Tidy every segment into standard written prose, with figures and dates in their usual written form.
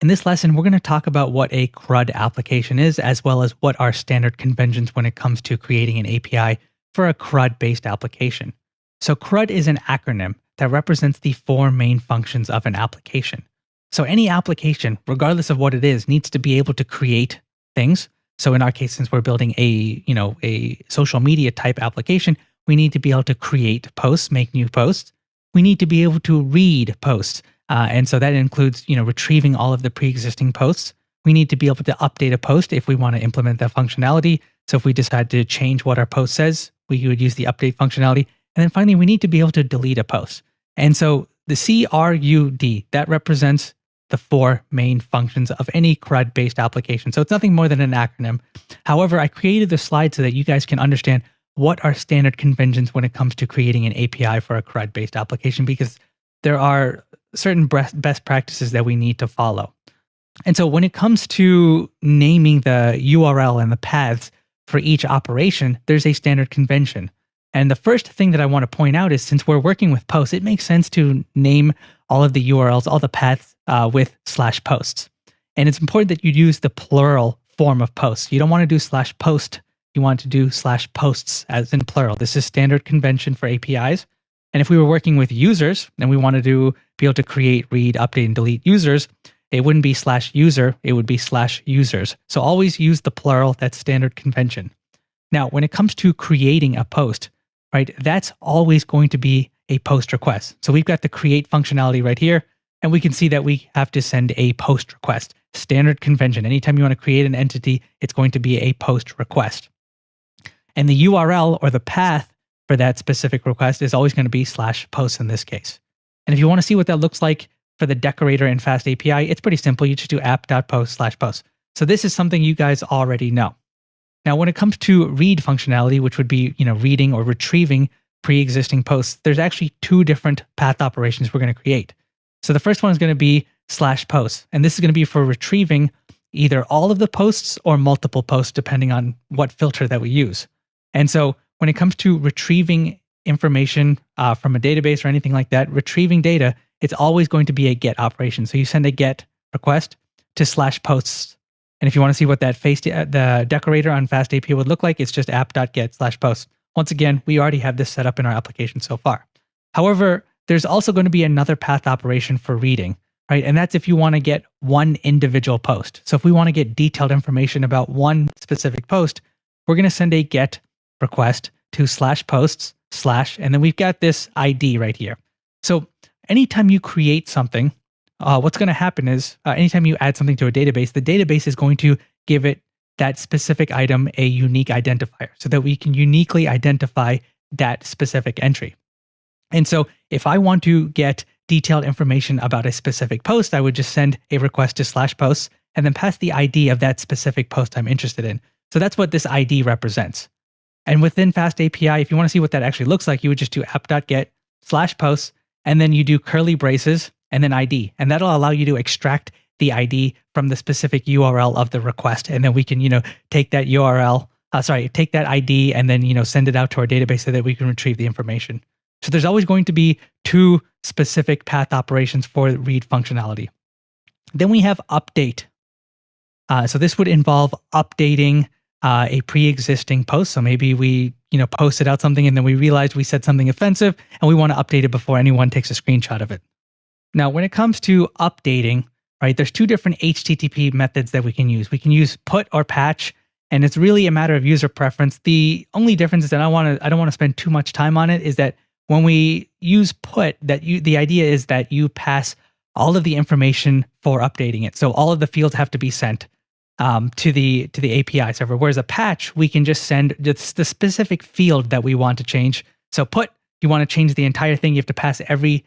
In this lesson, we're going to talk about what a CRUD application is, as well as what are standard conventions when it comes to creating an API for a CRUD-based application. So CRUD is an acronym that represents the four main functions of an application. So any application, regardless of what it is, needs to be able to create things. So in our case, since we're building a social media type application, we need to be able to create posts, make new posts. We need to be able to read posts. And so that includes, retrieving all of the pre-existing posts. We need to be able to update a post if we want to implement that functionality. So if we decide to change what our post says, we would use the update functionality. And then finally, we need to be able to delete a post. And so the CRUD, that represents the four main functions of any CRUD-based application. So it's nothing more than an acronym. However, I created the slide so that you guys can understand what are standard conventions when it comes to creating an API for a CRUD-based application, because there are certain best practices that we need to follow. And so when it comes to naming the URL and the paths for each operation, there's a standard convention. And the first thing that I want to point out is, since we're working with posts, it makes sense to name all of the URLs, all the paths with /posts. And it's important that you use the plural form of posts. You don't want to do /post. You want to do /posts as in plural. This is standard convention for APIs. And if we were working with users and we wanted to be able to create, read, update, and delete users, it wouldn't be /user, it would be /users. So always use the plural, that's standard convention. Now, when it comes to creating a post, right, that's always going to be a post request. So we've got the create functionality right here, and we can see that we have to send a post request. Standard convention. Anytime you want to create an entity, it's going to be a post request. And the URL or the path for that specific request is always going to be /post in this case. And if you want to see what that looks like for the decorator in Fast API, it's pretty simple. You just do app.post/post. So this is something you guys already know. Now, when it comes to read functionality, which would be, reading or retrieving pre-existing posts, there's actually two different path operations we're going to create. So the first one is going to be /posts. And this is going to be for retrieving either all of the posts or multiple posts, depending on what filter that we use. And so when it comes to retrieving information from a database or anything like that, retrieving data, it's always going to be a get operation. So you send a get request to /posts. And if you want to see what that the decorator on Fast API would look like, it's just app.get/posts. Once again, we already have this set up in our application so far. However, there's also going to be another path operation for reading, right? And that's if you want to get one individual post. So if we want to get detailed information about one specific post, we're going to send a get request to /posts/ and then we've got this ID right here. So anytime you create something, what's going to happen is anytime you add something to a database, the database is going to give it that specific item a unique identifier so that we can uniquely identify that specific entry. And so if I want to get detailed information about a specific post, I would just send a request to /posts and then pass the ID of that specific post I'm interested in. So that's what this ID represents. And within Fast API, if you want to see what that actually looks like, you would just do app.get/posts, and then you do curly braces and then ID. And that'll allow you to extract the ID from the specific URL of the request. And then we can, take that take that ID and then, send it out to our database so that we can retrieve the information. So there's always going to be two specific path operations for read functionality. Then we have update. So this would involve updating a pre-existing post. So maybe we, posted out something and then we realized we said something offensive and we want to update it before anyone takes a screenshot of it. Now, when it comes to updating, right, there's two different HTTP methods that we can use. We can use put or patch, and it's really a matter of user preference. The only difference is that I don't want to spend too much time on it, is that when we use put, the idea is that you pass all of the information for updating it. So all of the fields have to be sent to the API server. Whereas a patch, we can just send just the specific field that we want to change. So put, you want to change the entire thing, you have to pass every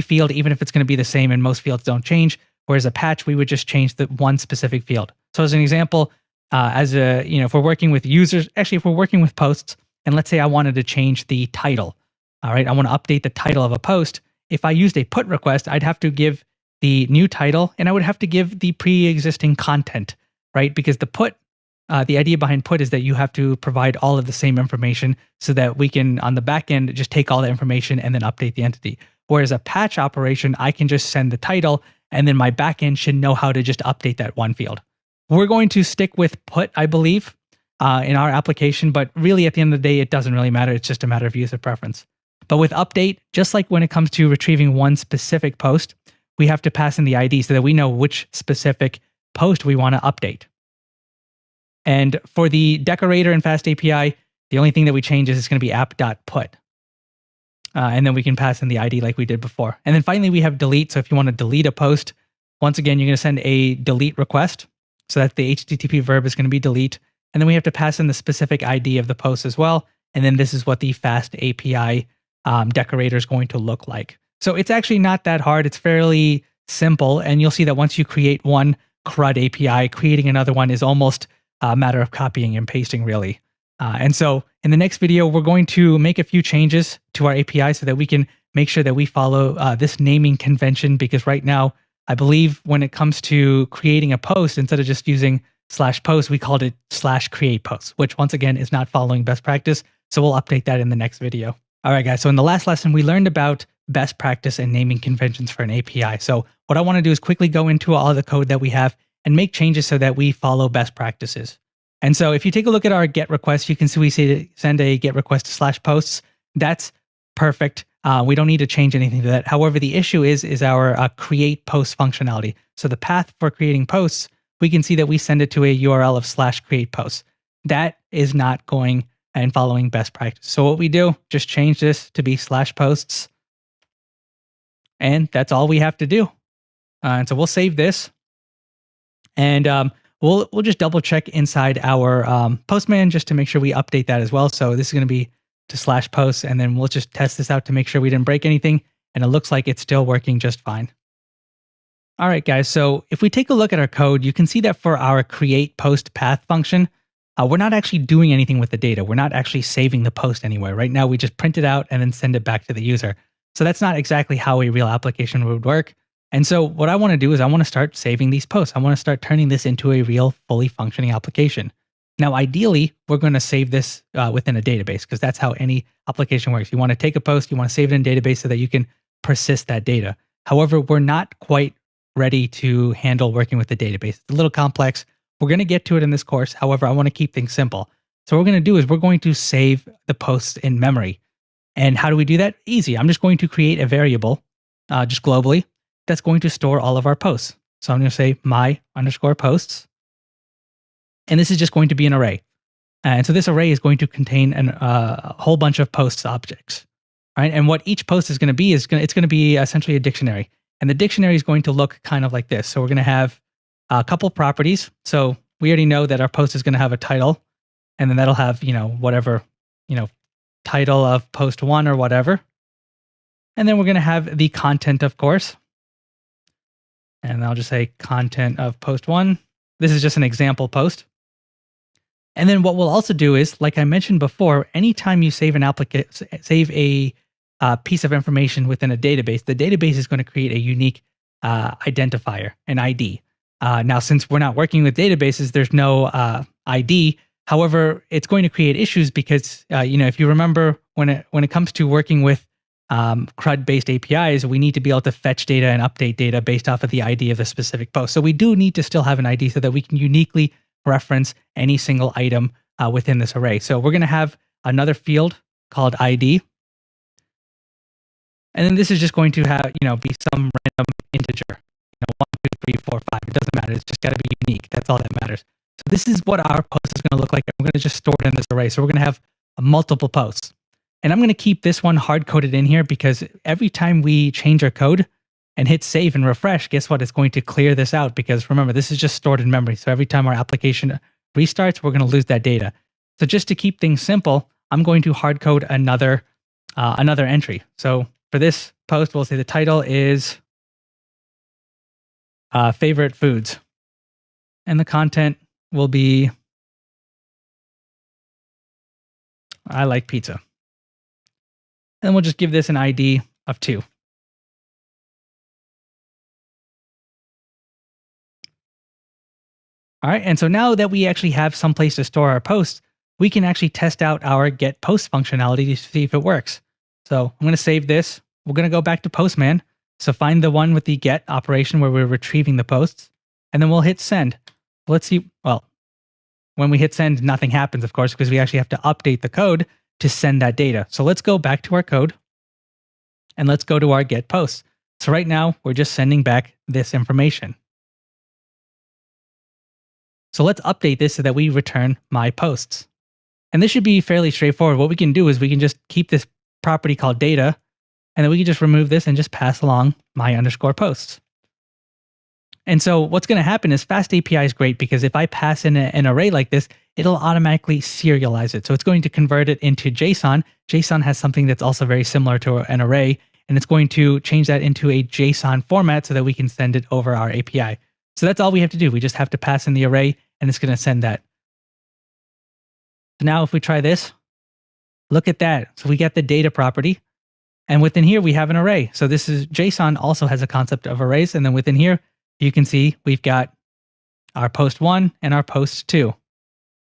field, even if it's going to be the same, and most fields don't change. Whereas a patch, we would just change the one specific field. So as an example, if we're working with users, actually, if we're working with posts, and let's say I wanted to change the title, all right, I want to update the title of a post. If I used a put request, I'd have to give the new title, and I would have to give the pre-existing content, right? Because the idea behind put is that you have to provide all of the same information so that we can, on the back end, just take all the information and then update the entity. Whereas a patch operation, I can just send the title and then my backend should know how to just update that one field. We're going to stick with put, I believe, in our application, but really at the end of the day, it doesn't really matter. It's just a matter of user preference. But with update, just like when it comes to retrieving one specific post, we have to pass in the ID so that we know which specific post we want to update. And for the decorator in Fast API, the only thing that we change is it's going to be app.put. And then we can pass in the ID like we did before. And then finally, we have delete. So if you want to delete a post, once again, you're going to send a delete request. So that the HTTP verb is going to be delete. And then we have to pass in the specific ID of the post as well. And then this is what the Fast API decorator is going to look like. So it's actually not that hard. It's fairly simple. And you'll see that once you create one CRUD API, creating another one is almost a matter of copying and pasting, really. And so in the next video, we're going to make a few changes to our API so that we can make sure that we follow this naming convention, because right now, I believe when it comes to creating a post, instead of just using /post, we called it /create post, which once again is not following best practice. So we'll update that in the next video. All right, guys. So in the last lesson, we learned about best practice and naming conventions for an API. So what I want to do is quickly go into all the code that we have and make changes so that we follow best practices. And so if you take a look at our GET request, you can see we send a GET request to /posts. That's perfect. We don't need to change anything to that. However, the issue is our create post functionality. So the path for creating posts, we can see that we send it to a URL of /create posts. That is not going and following best practice. So what we do, just change this to be /posts. And that's all we have to do. And so we'll save this. And we'll just double check inside our Postman just to make sure we update that as well. So this is going to be to /posts, and then we'll just test this out to make sure we didn't break anything. And it looks like it's still working just fine. All right, guys. So if we take a look at our code, you can see that for our create post path function, we're not actually doing anything with the data. We're not actually saving the post anywhere. Right now, we just print it out and then send it back to the user. So that's not exactly how a real application would work. And so what I want to do is I want to start saving these posts. I want to start turning this into a real fully functioning application. Now, ideally, we're going to save this within a database, because that's how any application works. You want to take a post, you want to save it in a database so that you can persist that data. However, we're not quite ready to handle working with the database. It's a little complex. We're going to get to it in this course. However, I want to keep things simple. So what we're going to do is we're going to save the posts in memory. And how do we do that? Easy. I'm just going to create a variable, just globally, that's going to store all of our posts. So I'm going to say my_posts. And this is just going to be an array. And so this array is going to contain a whole bunch of posts objects. Right? And what each post is going to be it's going to be essentially a dictionary. And the dictionary is going to look kind of like this. So we're going to have a couple properties. So we already know that our post is going to have a title, and then that'll have, whatever, title of post 1 or whatever. And then we're going to have the content, of course. And I'll just say content of post 1. This is just an example post. And then what we'll also do is, like I mentioned before, anytime you save a piece of information within a database, the database is going to create a unique identifier, an ID. Now, since we're not working with databases, there's no ID. However, it's going to create issues because, if you remember, when it comes to working with CRUD-based APIs, we need to be able to fetch data and update data based off of the ID of the specific post. So we do need to still have an ID so that we can uniquely reference any single item within this array. So we're going to have another field called ID. And then this is just going to have, be some random integer, 1, 2, 3, 4, 5. It doesn't matter. It's just got to be unique. That's all that matters. So this is what our post is going to look like. And we're going to just store it in this array. So we're going to have multiple posts. And I'm going to keep this one hard-coded in here because every time we change our code and hit save and refresh, guess what? It's going to clear this out because remember, this is just stored in memory. So every time our application restarts, we're going to lose that data. So just to keep things simple, I'm going to hard-code another entry. So for this post, we'll say the title is favorite foods. And the content will be I like pizza. And we'll just give this an ID of 2. All right, and so now that we actually have some place to store our posts, we can actually test out our get post functionality to see if it works. So I'm going to save this. We're going to go back to Postman. So find the one with the get operation where we're retrieving the posts, and then we'll hit send. Let's see. Well, when we hit send, nothing happens, of course, because we actually have to update the code to send that data. So let's go back to our code and let's go to our get posts. So right now we're just sending back this information. So let's update this so that we return my posts. And this should be fairly straightforward. What we can do is we can just keep this property called data, and then we can just remove this and just pass along my underscore posts. And so what's going to happen is Fast API is great because if I pass in an array like this, it'll automatically serialize it. So it's going to convert it into JSON. JSON has something that's also very similar to an array, and it's going to change that into a JSON format so that we can send it over our API. So that's all we have to do. We just have to pass in the array, and it's going to send that. So now if we try this, look at that. So we get the data property, and within here we have an array. So this is JSON also has a concept of arrays, and then within here you can see we've got our post 1 and our post 2.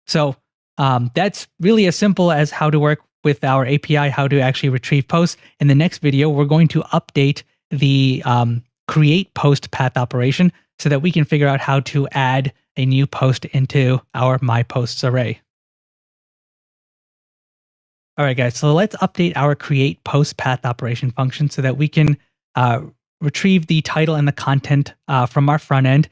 So that's really as simple as how to work with our API, how to actually retrieve posts. In the next video, we're going to update the create post path operation so that we can figure out how to add a new post into our my posts array. All right, guys, so let's update our create post path operation function so that we can retrieve the title and the content from our front end